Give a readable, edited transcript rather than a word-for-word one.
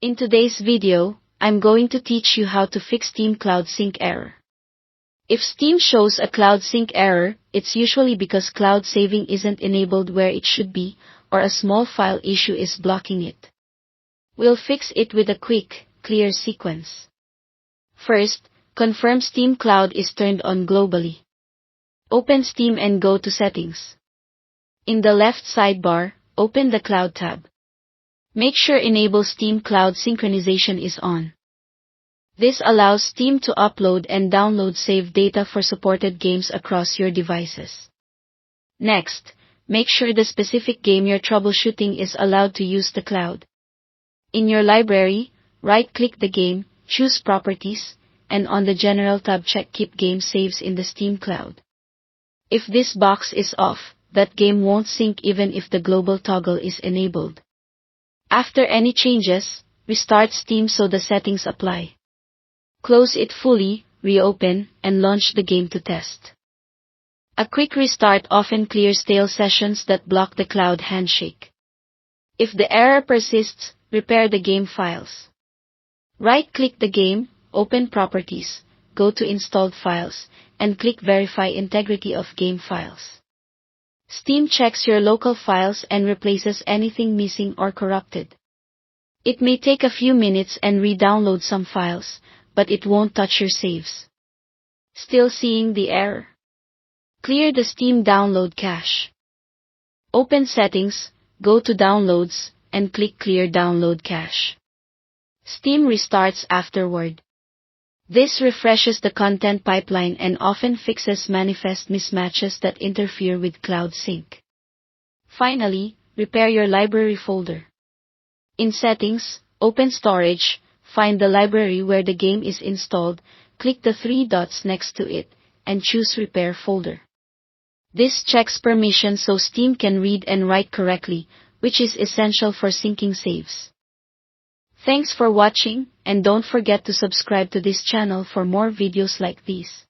In today's video, I'm going to teach you how to fix Steam Cloud Sync error. If Steam shows a Cloud Sync error, it's usually because cloud saving isn't enabled where it should be, or a small file issue is blocking it. We'll fix it with a quick, clear sequence. First, confirm Steam Cloud is turned on globally. Open Steam and go to Settings. In the left sidebar, open the Cloud tab. Make sure Enable Steam Cloud Synchronization is on. This allows Steam to upload and download save data for supported games across your devices. Next, make sure the specific game you're troubleshooting is allowed to use the cloud. In your library, right-click the game, choose Properties, and on the General tab check Keep Game Saves in the Steam Cloud. If this box is off, that game won't sync even if the global toggle is enabled. After any changes, restart Steam so the settings apply. Close it fully, reopen, and launch the game to test. A quick restart often clears stale sessions that block the cloud handshake. If the error persists, repair the game files. Right-click the game, open Properties, go to Installed Files, and click Verify Integrity of Game Files. Steam checks your local files and replaces anything missing or corrupted. It may take a few minutes and re-download some files, but it won't touch your saves. Still seeing the error? Clear the Steam download cache. Open Settings, go to Downloads, and click Clear Download Cache. Steam restarts afterward. This refreshes the content pipeline and often fixes manifest mismatches that interfere with cloud sync. Finally, repair your library folder. In Settings, open Storage, find the library where the game is installed, click the three dots next to it, and choose Repair Folder. This checks permissions so Steam can read and write correctly, which is essential for syncing saves. Thanks for watching, and don't forget to subscribe to this channel for more videos like these.